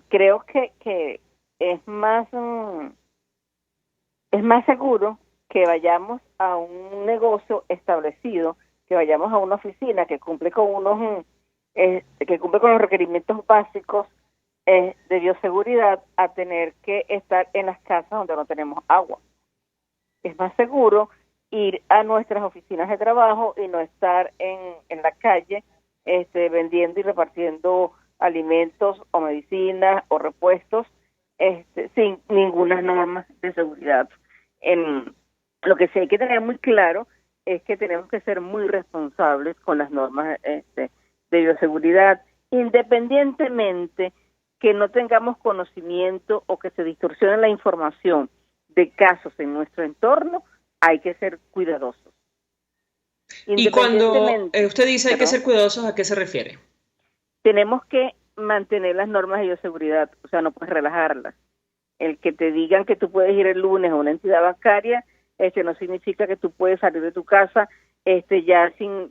Creo que es más seguro que vayamos a un negocio establecido, que vayamos a una oficina que cumple con los requerimientos básicos de bioseguridad, a tener que estar en las casas donde no tenemos agua. Es más seguro ir a nuestras oficinas de trabajo y no estar en la calle vendiendo y repartiendo alimentos o medicinas o repuestos sin ninguna norma de seguridad. Lo que sí hay que tener muy claro es que tenemos que ser muy responsables con las normas de bioseguridad, independientemente que no tengamos conocimiento o que se distorsione la información de casos en nuestro entorno. Hay que ser cuidadosos. Y cuando usted dice hay que ser cuidadosos, ¿a qué se refiere? Tenemos que mantener las normas de bioseguridad, o sea, no puedes relajarlas. El que te digan que tú puedes ir el lunes a una entidad bancaria, no significa que tú puedes salir de tu casa ya sin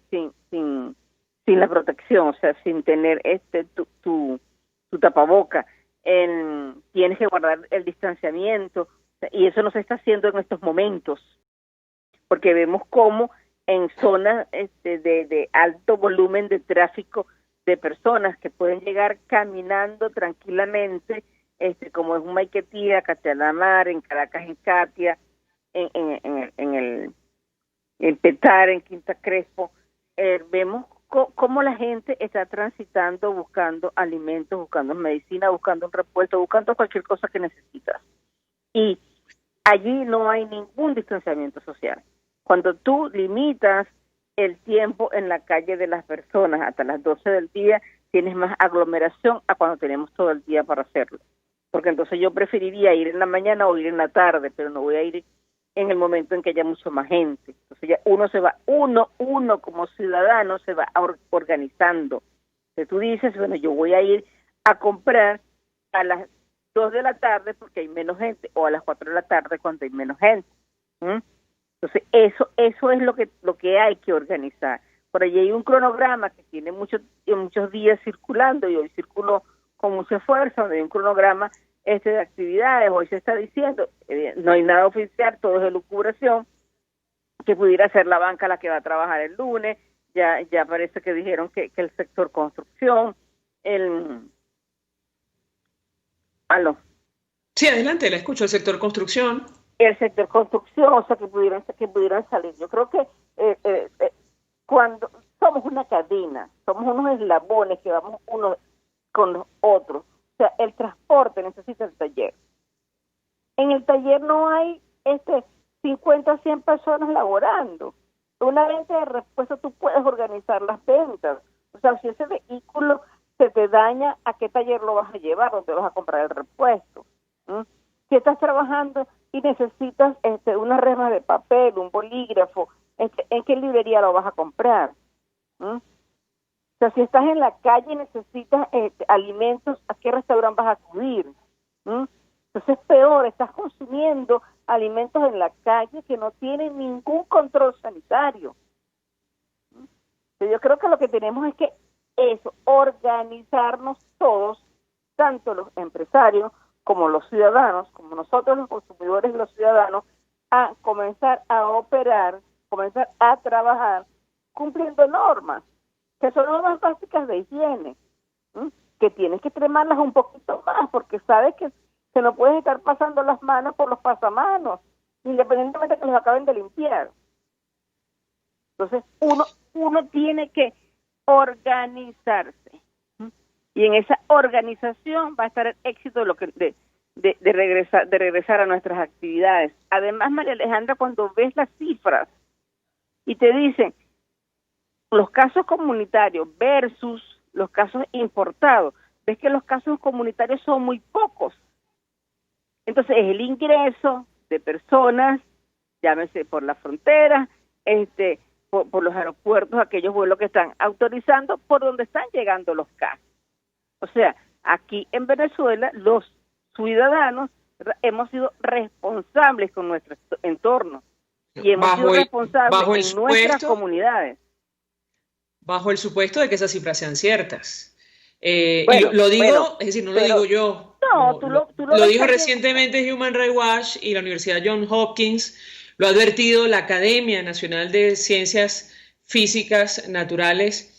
la protección, o sea, sin tener tu tapaboca. Tienes que guardar el distanciamiento, y eso no se está haciendo en estos momentos, porque vemos cómo en zonas de alto volumen de tráfico de personas que pueden llegar caminando tranquilamente, como es un Maiquetía, Cachalamar, en Caracas, en Catia, en Petar, en Quinta Crespo, vemos cómo la gente está transitando, buscando alimentos, buscando medicina, buscando un repuesto, buscando cualquier cosa que necesitas. Y allí no hay ningún distanciamiento social. Cuando tú limitas el tiempo en la calle de las personas hasta las 12 del día, tienes más aglomeración a cuando tenemos todo el día para hacerlo. Porque entonces yo preferiría ir en la mañana o ir en la tarde, pero no voy a ir en el momento en que haya mucho más gente. Entonces ya uno como ciudadano se va organizando. Entonces tú dices, bueno, yo voy a ir a comprar a las 2 de la tarde porque hay menos gente, o a las 4 de la tarde cuando hay menos gente. Entonces eso es lo que hay que organizar. Por allí hay un cronograma que tiene muchos días circulando, y hoy circuló con mucha fuerza, donde hay un cronograma de actividades. Hoy se está diciendo, no hay nada oficial, todo es elucubración, que pudiera ser la banca la que va a trabajar el lunes. Ya parece que dijeron que el sector construcción, ¿Aló? Sí, adelante, la escucho, el sector construcción. El sector construcción, o sea, que pudieran salir. Yo creo que cuando somos una cadena, somos unos eslabones que vamos unos con los otros. O sea, el transporte necesita el taller. En el taller no hay 50 o 100 personas laborando. Una venta de repuesto tú puedes organizar las ventas. O sea, si ese vehículo se te daña, ¿a qué taller lo vas a llevar? ¿Dónde vas a comprar el repuesto? Si estás trabajando y necesitas una rema de papel, un bolígrafo, ¿en qué librería lo vas a comprar? O sea, si estás en la calle y necesitas alimentos, ¿a qué restaurante vas a acudir? Entonces es peor, estás consumiendo alimentos en la calle que no tienen ningún control sanitario. Yo creo que lo que tenemos es que organizarnos todos, tanto los empresarios como los ciudadanos, como nosotros los consumidores y los ciudadanos, a comenzar a operar, comenzar a trabajar cumpliendo normas, que son normas básicas de higiene, que tienes que extremarlas un poquito más, porque sabes que se no puedes estar pasando las manos por los pasamanos, independientemente de que los acaben de limpiar. Entonces, uno tiene que organizarse, y en esa organización va a estar el éxito de regresar a nuestras actividades. Además, María Alejandra, cuando ves las cifras y te dicen los casos comunitarios versus los casos importados. Ves que los casos comunitarios son muy pocos. Entonces es el ingreso de personas, llámese por la frontera, por los aeropuertos, aquellos vuelos que están autorizando, por donde están llegando los casos. O sea, aquí en Venezuela los ciudadanos hemos sido responsables con nuestro entorno y hemos sido responsables en nuestras comunidades. Bajo el supuesto de que esas cifras sean ciertas. Bueno, y lo digo, es decir, no lo digo yo. No, tú lo dijo recientemente Human Rights Watch y la Universidad Johns Hopkins, lo ha advertido la Academia Nacional de Ciencias Físicas Naturales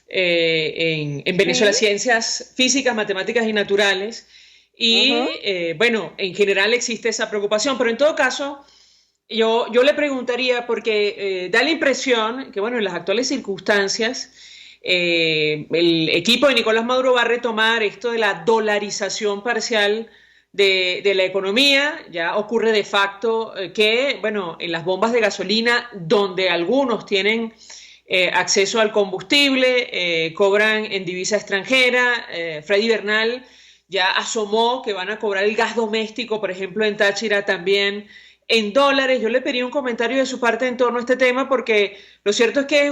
en Venezuela, ¿sí? Ciencias físicas, matemáticas y naturales. Y bueno, en general existe esa preocupación, pero en todo caso, yo le preguntaría, porque da la impresión que, bueno, en las actuales circunstancias, el equipo de Nicolás Maduro va a retomar esto de la dolarización parcial de la economía. Ya ocurre de facto que, bueno, en las bombas de gasolina, donde algunos tienen acceso al combustible, cobran en divisa extranjera. Freddy Bernal ya asomó que van a cobrar el gas doméstico, por ejemplo, en Táchira también en dólares. Yo le pedí un comentario de su parte en torno a este tema, porque lo cierto es que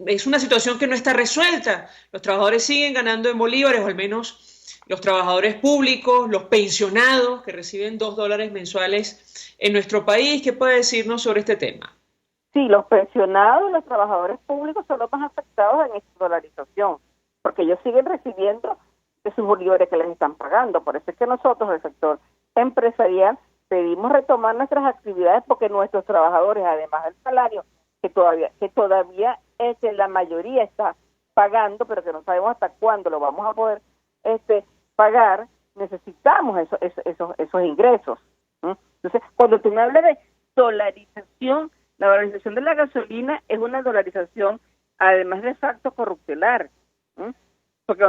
es una situación que no está resuelta. Los trabajadores siguen ganando en bolívares, o al menos los trabajadores públicos, los pensionados que reciben $2 mensuales en nuestro país. ¿Qué puede decirnos sobre este tema? Sí, los pensionados y los trabajadores públicos son los más afectados en esta dolarización, porque ellos siguen recibiendo de sus bolívares que les están pagando. Por eso es que nosotros, el sector empresarial, pedimos retomar nuestras actividades, porque nuestros trabajadores, además del salario que todavía la mayoría está pagando, pero que no sabemos hasta cuándo lo vamos a poder pagar, necesitamos esos ingresos. Entonces, cuando tú me hablas de dolarización, la dolarización de la gasolina es una dolarización, además de facto corruptelar, porque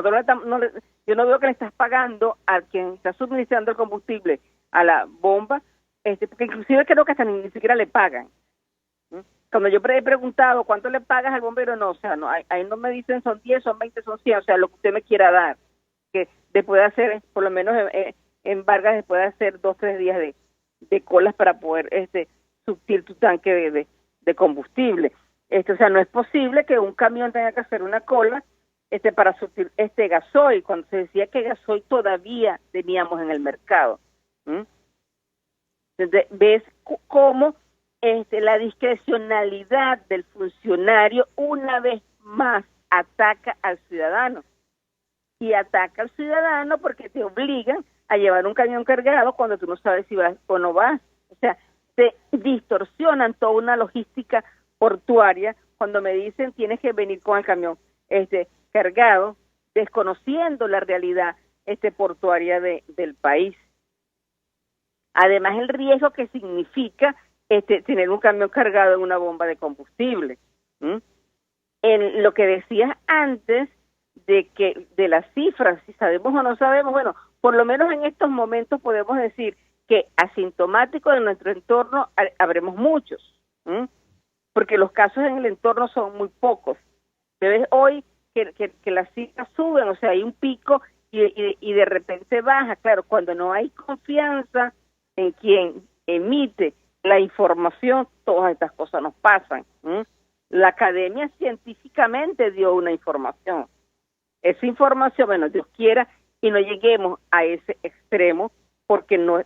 yo no veo que le estás pagando a quien está suministrando el combustible a la bomba, porque inclusive creo que hasta ni siquiera le pagan. Cuando yo he preguntado cuánto le pagas al bombero, no, o sea, no, ahí no me dicen son 10, son 20, son 100, o sea, lo que usted me quiera dar, que después de hacer, por lo menos en Vargas, después de hacer 2 o 3 días de colas para poder surtir tu tanque de combustible. O sea, no es posible que un camión tenga que hacer una cola para surtir gasoil, cuando se decía que gasoil todavía teníamos en el mercado. Entonces, ves cómo la discrecionalidad del funcionario una vez más ataca al ciudadano, y ataca al ciudadano porque te obligan a llevar un camión cargado cuando tú no sabes si vas o no vas. O sea, se distorsionan toda una logística portuaria cuando me dicen tienes que venir con el camión cargado, desconociendo la realidad portuaria del país. Además, el riesgo que significa tener un camión cargado en una bomba de combustible. En lo que decías antes de las cifras, si sabemos o no sabemos, bueno, por lo menos en estos momentos podemos decir que asintomáticos en nuestro entorno habremos muchos, porque los casos en el entorno son muy pocos. Ves hoy que las cifras suben, o sea, hay un pico y de repente baja. Claro, cuando no hay confianza en quien emite la información, todas estas cosas nos pasan. La academia científicamente dio una información. Esa información, bueno, Dios quiera, y no lleguemos a ese extremo, porque no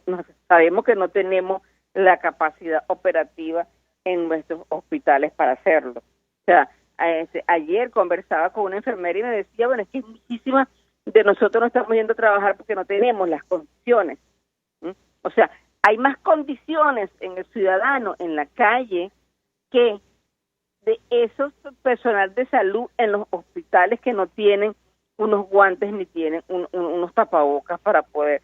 sabemos que no tenemos la capacidad operativa en nuestros hospitales para hacerlo. O sea, ayer conversaba con una enfermera y me decía, bueno, es que muchísimas de nosotros no estamos yendo a trabajar porque no tenemos las condiciones. O sea, hay más condiciones en el ciudadano en la calle que de esos personal de salud en los hospitales que no tienen unos guantes ni tienen unos tapabocas para poder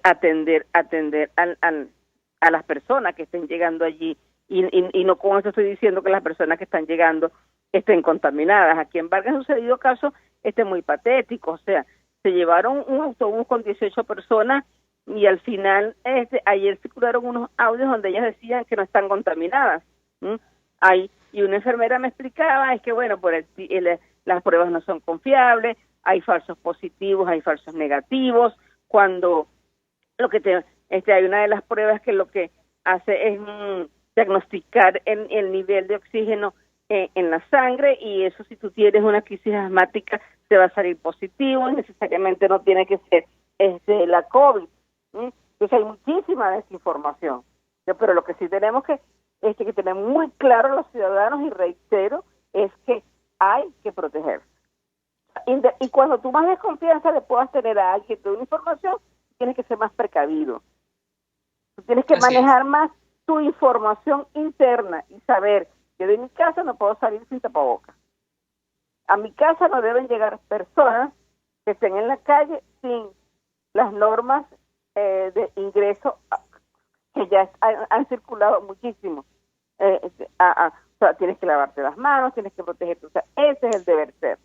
atender a las personas que estén llegando allí, y no con eso estoy diciendo que las personas que están llegando estén contaminadas. Aquí en Vargas han sucedido casos muy patéticos. O sea, se llevaron un autobús con 18 personas y al final ayer circularon unos audios donde ellas decían que no están contaminadas. Hay Y una enfermera me explicaba, es que bueno, las pruebas no son confiables, hay falsos positivos, hay falsos negativos, cuando hay una de las pruebas que lo que hace es diagnosticar el nivel de oxígeno en la sangre, y eso, si tú tienes una crisis asmática, te va a salir positivo, y necesariamente no tiene que ser la COVID. Entonces hay muchísima desinformación, pero lo que sí tenemos que tener muy claro los ciudadanos, y reitero, es que hay que protegerse. Y cuando tú más desconfianza le puedas tener a alguien que te dé una información, tienes que ser más precavido. Tú tienes que manejar más tu información interna y saber que de mi casa no puedo salir sin tapabocas. A mi casa no deben llegar personas que estén en la calle sin las normas de ingreso que ya han circulado muchísimo. O sea, tienes que lavarte las manos, tienes que protegerte. O sea, ese es el deber ser.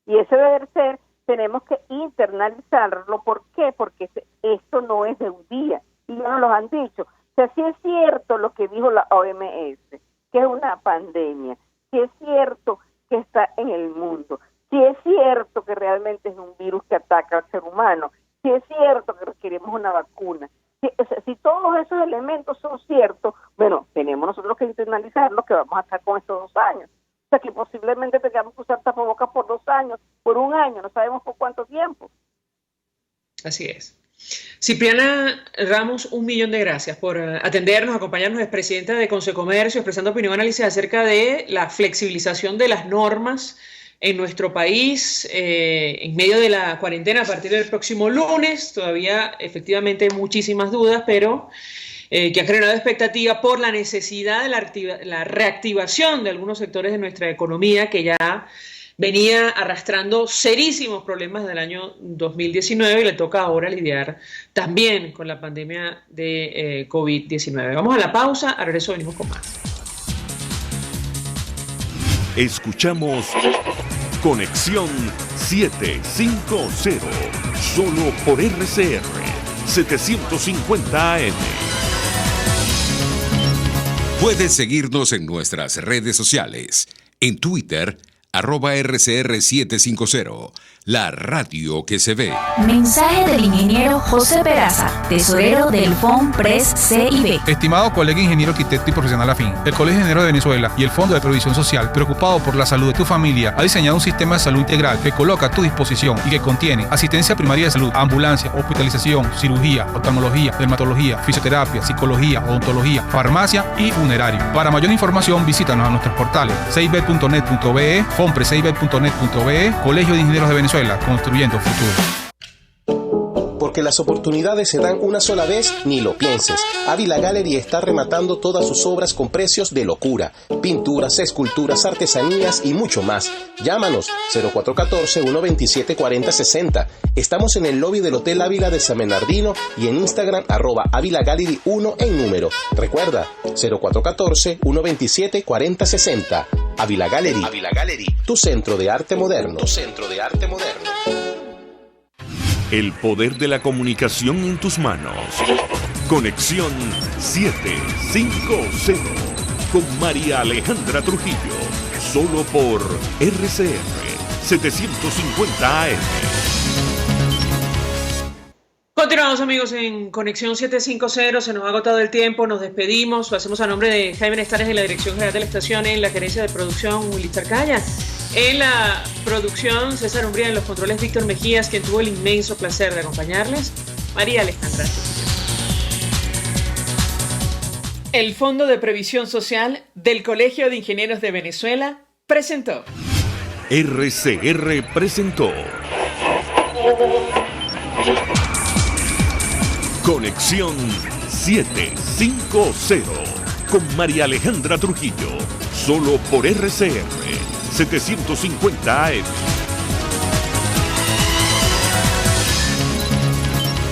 Y ese deber ser tenemos que internalizarlo. ¿Por qué? Porque esto no es de un día. Y ya nos lo han dicho. O sea, sí es cierto lo que dijo la OMS, que es una pandemia. Sí es cierto que está en el mundo. Sí es cierto que realmente es un virus que ataca al ser humano. Sí es cierto que requerimos una vacuna. Si todos esos elementos son ciertos, bueno, tenemos nosotros que internalizar lo que vamos a estar con estos 2 años. O sea, que posiblemente tengamos que usar tapabocas por 2 años, por 1 año, no sabemos por cuánto tiempo. Así es. Cipriana Ramos, 1.000.000 de gracias por atendernos, acompañarnos. Es presidenta de Consecomercio, expresando opinión, análisis acerca de la flexibilización de las normas en nuestro país en medio de la cuarentena a partir del próximo lunes. Todavía efectivamente hay muchísimas dudas, pero que han generado expectativa por la necesidad de la reactivación de algunos sectores de nuestra economía que ya venía arrastrando serísimos problemas del año 2019 y le toca ahora lidiar también con la pandemia de COVID-19. Vamos a la pausa, a regreso venimos con más. Escuchamos Conexión 750, solo por RCR 750 AM. Puedes seguirnos en nuestras redes sociales. En Twitter, @RCR750, la radio que se ve. Mensaje del ingeniero José Peraza, tesorero del FONPRES CIB. Estimado colega ingeniero, arquitecto y profesional afín, el Colegio de Ingenieros de Venezuela y el Fondo de Previsión Social, preocupado por la salud de tu familia, ha diseñado un sistema de salud integral que coloca a tu disposición y que contiene asistencia primaria de salud, ambulancia, hospitalización, cirugía, oftalmología, dermatología, fisioterapia, psicología, odontología, farmacia y funerario. Para mayor información, visítanos a nuestros portales cib.net.be, fonprescib.net.be, Colegio de Ingenieros de Venezuela, construyendo futuro. Porque las oportunidades se dan una sola vez, ni lo pienses. Ávila Gallery está rematando todas sus obras con precios de locura. Pinturas, esculturas, artesanías y mucho más. Llámanos 0414-127-4060. Estamos en el lobby del Hotel Ávila de San Bernardino y en Instagram @Ávila Gallery 1 en número. Recuerda, 0414-127-4060. Ávila Gallery. Ávila Gallery, tu centro de arte moderno. Tu centro de arte moderno. El poder de la comunicación en tus manos. Conexión 750 con María Alejandra Trujillo. Solo por RCR 750 AM. Continuamos, amigos, en Conexión 750. Se nos ha agotado el tiempo, nos despedimos. Lo hacemos a nombre de Jaime Nestares en la dirección general de la estación, en la gerencia de producción Willy Calla, en la producción César Umbría, en los controles Víctor Mejías, quien tuvo el inmenso placer de acompañarles, María Alejandra. El Fondo de Previsión Social del Colegio de Ingenieros de Venezuela presentó. RCR presentó Conexión 750 con María Alejandra Trujillo, solo por RCR 750 AM.